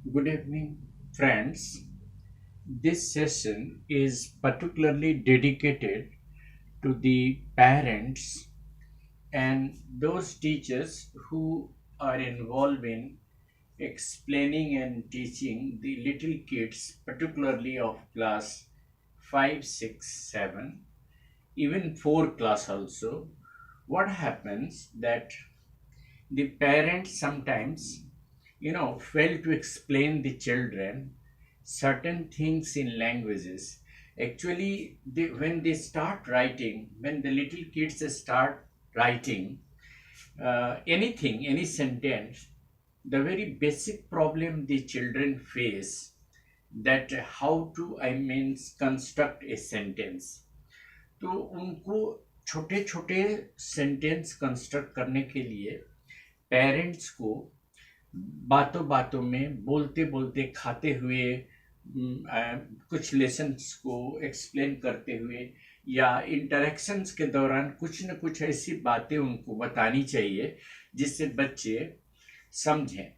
Good evening, friends. This session is particularly dedicated to the parents and those teachers who are involved in explaining and teaching the little kids, particularly of class 5, 6, 7, even 4 class also. What happens that the parents sometimes fail to explain the children certain things in languages. Actually, when they start writing, when the little kids start writing anything, any sentence, the very basic problem the children face, that how to construct a sentence. तो उनको छोटे छोटे sentence construct करने के लिए parents को बातों बातों में बोलते बोलते खाते हुए कुछ लेसन्स को एक्सप्लेन करते हुए या इंटरेक्शंस के दौरान कुछ न कुछ ऐसी बातें उनको बतानी चाहिए जिससे बच्चे समझें।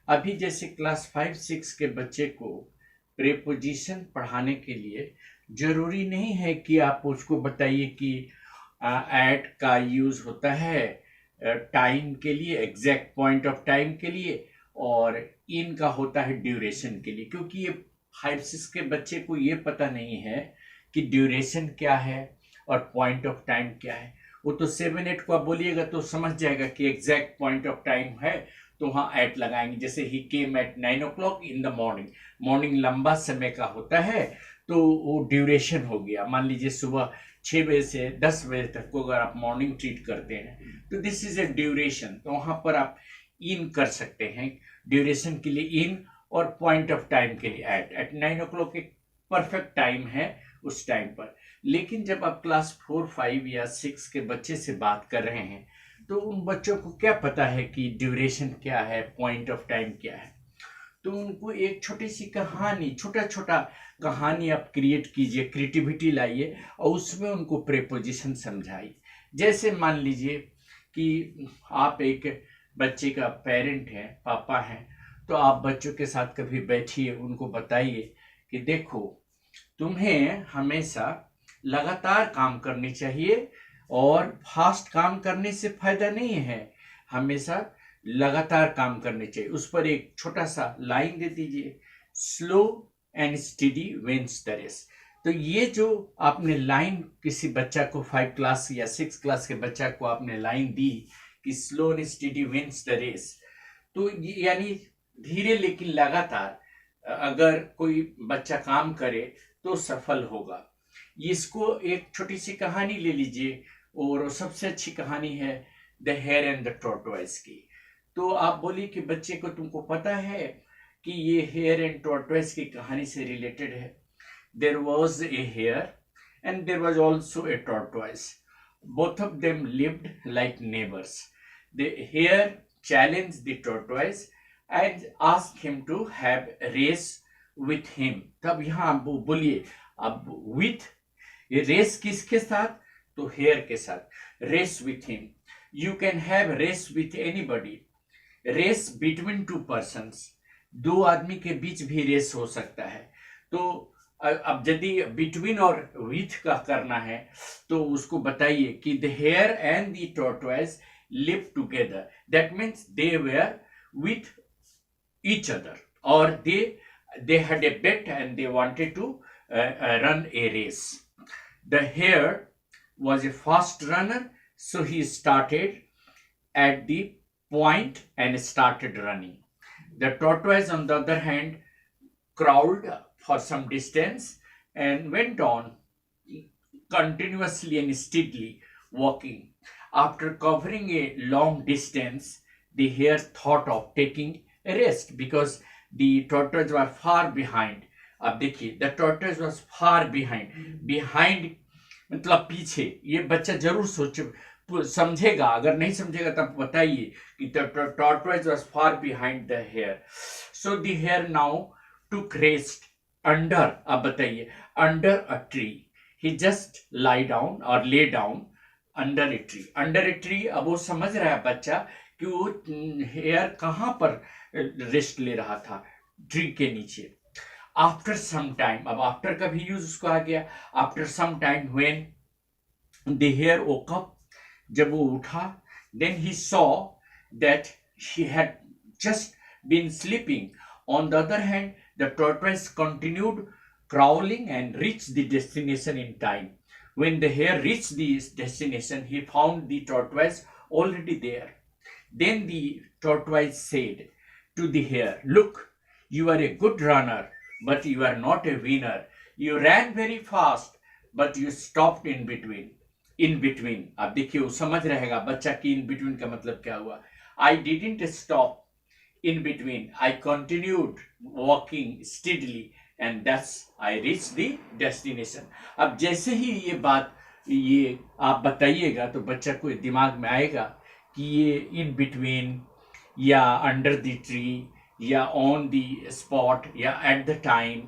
अभी जैसे क्लास 5 6 के बच्चे को प्रेपोजिशन पढ़ाने के लिए जरूरी नहीं है कि आप उसको बताइए कि एट का यूज होता है टाइम के लिए, एग्जैक्ट पॉइंट ऑफ टाइम के लिए, और इन का होता है ड्यूरेशन के लिए, क्योंकि ये 5 6 के बच्चे को ये पता नहीं है कि ड्यूरेशन क्या है और पॉइंट ऑफ टाइम क्या है। वो तो 7 8 को आप बोलिएगा तो समझ जाएगा कि एग्जैक्ट पॉइंट ऑफ टाइम है, तो वहाँ एट लगाएंगे। जैसे ही came at 9 o'clock in the morning, morning लंबा समय का होता है तो वो ड्यूरेशन हो गया। मान लीजिए सुबह 6 बजे से 10 बजे तक को अगर आप मॉर्निंग ट्रीट करते हैं तो दिस इज ए ड्यूरेशन, तो वहां पर आप इन कर सकते हैं। ड्यूरेशन के लिए इन और पॉइंट ऑफ टाइम के लिए एट 9 o'clock एक परफेक्ट टाइम है उस टाइम पर। लेकिन जब आप क्लास 4 5 या 6 के बच्चे से बात कर रहे हैं तो उन बच्चों को क्या पता है कि ड्यूरेशन क्या है, पॉइंट ऑफ टाइम क्या है। तो उनको एक छोटी सी कहानी, छोटा छोटा कहानी आप क्रिएट कीजिए, क्रिएटिविटी लाइए और उसमें उनको प्रेपोजिशन समझाइए। जैसे मान लीजिए कि आप एक बच्चे का पेरेंट है, पापा हैं, तो आप बच्चों के साथ कभी बैठिए, उनको बताइए कि देखो, तुम्हें हमेशा लगातार काम करनी चाहिए और फास्ट काम करने से फायदा नहीं है। हमेशा लगातार काम करने चाहिए। उस पर एक छोटा सा लाइन दे दीजिए, slow and steady wins the race. तो ये जो आपने लाइन किसी बच्चा को 5 क्लास या 6 क्लास के बच्चा को आपने लाइन दी कि slow and steady wins the race, तो यानी धीरे लेकिन लगातार अगर कोई बच्चा काम करे तो सफल होगा। इसको एक छोटी सी कहानी ले लीजिए, और सबसे अच्छी कहानी है the hare and the tortoise की। तो आप बोलिए कि बच्चे को तुमको पता है कि ये हेयर एंड टॉर्टोइस की कहानी से रिलेटेड है। There was a hare and there was also a tortoise, both of them lived like neighbours. द हेयर challenged the tortoise and asked him to have race with him। तब यहाँ आप बोलिए, अब with, ये रेस किसके साथ, तो हेयर के साथ। Race with him, you can have race with anybody. Race between two persons, दो आदमी के बीच भी रेस हो सकता है। तो अब यदि बिटवीन और विथ का करना है तो उसको बताइए कि the hare and the tortoise live together, that means they were with each other, or they had a bet and they wanted to run a race. The hare was a fast runner, so he started at the point and started running. The tortoise, on the other hand, crawled for some distance and went on continuously and steadily walking. After covering a long distance, the hare thought of taking a rest because the tortoise was far behind. अब देखिए, the tortoise was far behind, behind मतलब पीछे। ये बच्चा जरूर सोच समझेगा, अगर नहीं समझेगा तब बताइए कि the tortoise was far behind the hare. So the hare now took rest under, अब बताइए, under a tree. He just lie down और lay down under a tree. Under a tree, अब वो समझ रहा है बच्चा कि वो हेयर कहाँ पर रेस्ट ले रहा था। ट्री के नीचे। आफ्टर सम टाइम, अब आफ्टर का भी यूज उसको आ गया। After some time when the hare woke up, जब वो उठा, then he saw that she had just been sleeping. On the other hand, the tortoise continued crawling and reached the destination in time. When the hare reached the destination, he found the tortoise already there. Then the tortoise said to the hare, "Look, you are a good runner, but you are not a winner. You ran very fast, but you stopped in between." In between, आप देखिए वो समझ रहेगा बच्चा की in between का मतलब क्या हुआ। I didn't stop in between, I continued walking steadily and that's I reach the destination. अब जैसे ही ये बात ये आप बताइएगा तो बच्चा को दिमाग में आएगा कि ये इन बिटवीन या अंडर द ट्री या ऑन द स्पॉट या एट द टाइम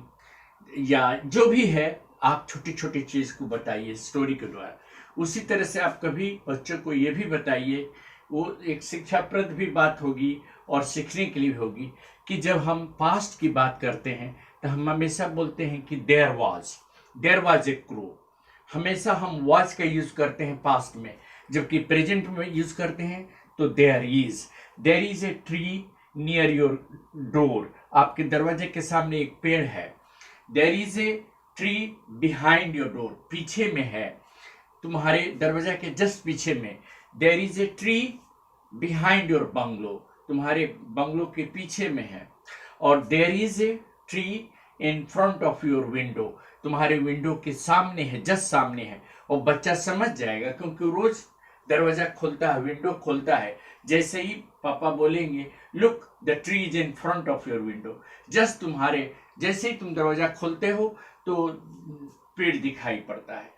या जो भी है, आप छोटी छोटी चीज को बताइए स्टोरी के द्वारा। उसी तरह से आप कभी बच्चों को ये भी बताइए, वो एक शिक्षाप्रद भी बात होगी और सीखने के लिए होगी, कि जब हम पास्ट की बात करते हैं तो हम हमेशा बोलते हैं कि देयर वाज ए क्रो। हमेशा हम वाज का यूज करते हैं पास्ट में, जबकि प्रेजेंट में यूज करते हैं तो there is a tree near your door. आपके दरवाजे के सामने एक पेड़ है। There is a tree behind your door, पीछे में है, तुम्हारे दरवाजा के जस्ट पीछे में। There is a tree behind your bungalow, तुम्हारे बंगलो के पीछे में है। और there is a tree in front of your window, तुम्हारे विंडो के सामने है, जस्ट सामने है। और बच्चा समझ जाएगा क्योंकि रोज दरवाजा खोलता है, विंडो खोलता है। जैसे ही पापा बोलेंगे look the tree is in front of your window, just तुम्हारे जैसे ही तुम दरवाजा खोलते हो तो पेड़ दिखाई पड़ता है।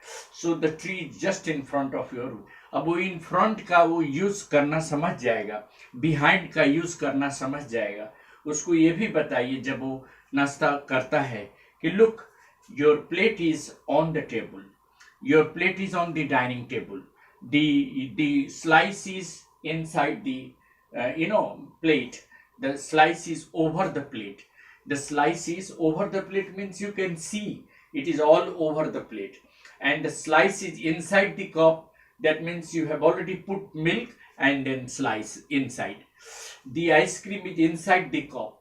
So the tree just in front of your, अब वो इन फ्रंट का वो यूज करना समझ जाएगा, बिहाइंड का यूज करना समझ जाएगा। उसको ये भी बताइए जब वो नाश्ता करता है कि look your plate is on the table, your plate is on the dining table, the slice is inside the plate, the slice is over the plate. The slice is over the plate means you can see it is all over the plate, and the slice is inside the cup, that means you have already put milk and then slice inside. The ice cream is inside the cup.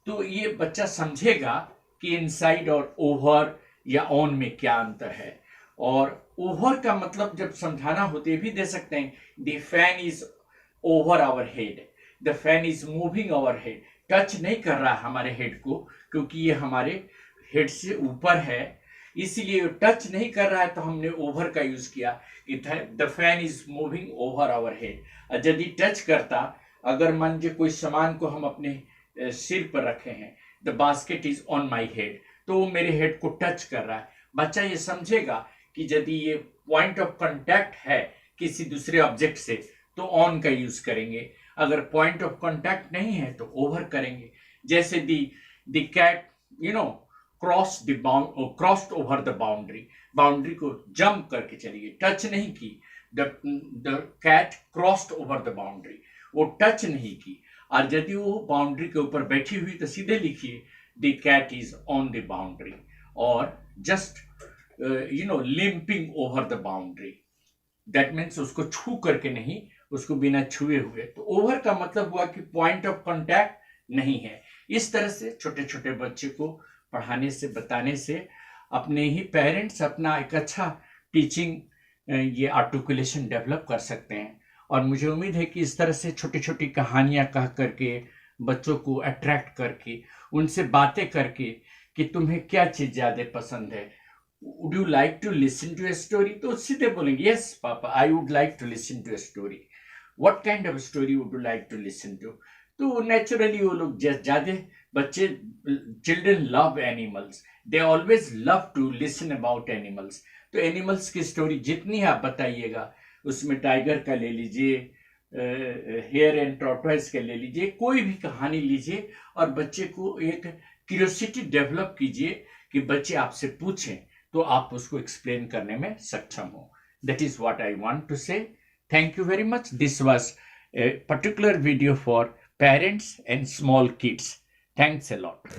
तो ये बच्चा समझेगा कि inside और over या on में क्या अंतर है। और ओवर का मतलब जब समझाना हो तो भी दे सकते हैं, the fan is over our head, the fan is moving our head, touch नहीं कर रहा हमारे हेड को क्योंकि ये हमारे हेड से ऊपर है, इसीलिए टच नहीं कर रहा है, तो हमने ओवर का यूज किया कि the fan is moving over our head. यदि टच करता, अगर मान लीजिए कोई सामान को हम अपने सिर पर रखे हैं, the basket is on my head, तो वो मेरे हेड को टच कर रहा है। बच्चा ये समझेगा कि यदि ये पॉइंट ऑफ कांटेक्ट है किसी दूसरे ऑब्जेक्ट से तो ऑन का यूज करेंगे, अगर पॉइंट ऑफ कांटेक्ट नहीं है तो ओवर करेंगे। जैसे the cat crossed over the boundary को जंप करके चली गई, टच नहीं की। The cat crossed over the boundary, वो टच नहीं की। और यदि वो बाउंड्री के ऊपर बैठी हुई तो सीधे लिखिए the cat is on the boundary, और just limping over the boundary, that means उसको छू करके नहीं, उसको बिना छुए हुए। तो ओवर का मतलब हुआ कि पॉइंट ऑफ कांटेक्ट नहीं है। इस तरह से छोटे छोटे बच्चे को पढ़ाने से, बताने से अपने ही पेरेंट्स अपना एक अच्छा टीचिंग ये आर्टिकुलेशन डेवलप कर सकते हैं। और मुझे उम्मीद है कि इस तरह से छोटी छोटी कहानियां कह करके, बच्चों को अट्रैक्ट करके, उनसे बातें करके कि तुम्हें क्या चीज़ ज़्यादा पसंद है, would you like to listen to a story, तो सीधे बोलेंगे yes papa I would like to listen to a story. What kind of story would you like to listen to, तो नेचुरली वो लोग ज़्यादा बच्चे, children love animals, they always love to listen about animals. तो animals की story जितनी आप बताइएगा, उसमें टाइगर का ले लीजिए, हेयर एंड टॉर्टोइस का ले लीजिए, कोई भी कहानी लीजिए और बच्चे को एक क्यूरियोसिटी डेवलप कीजिए कि बच्चे आपसे पूछें तो आप उसको एक्सप्लेन करने में सक्षम हो। That is what I want to say. Thank you very much. This was a particular video for parents and small kids. Thanks a lot.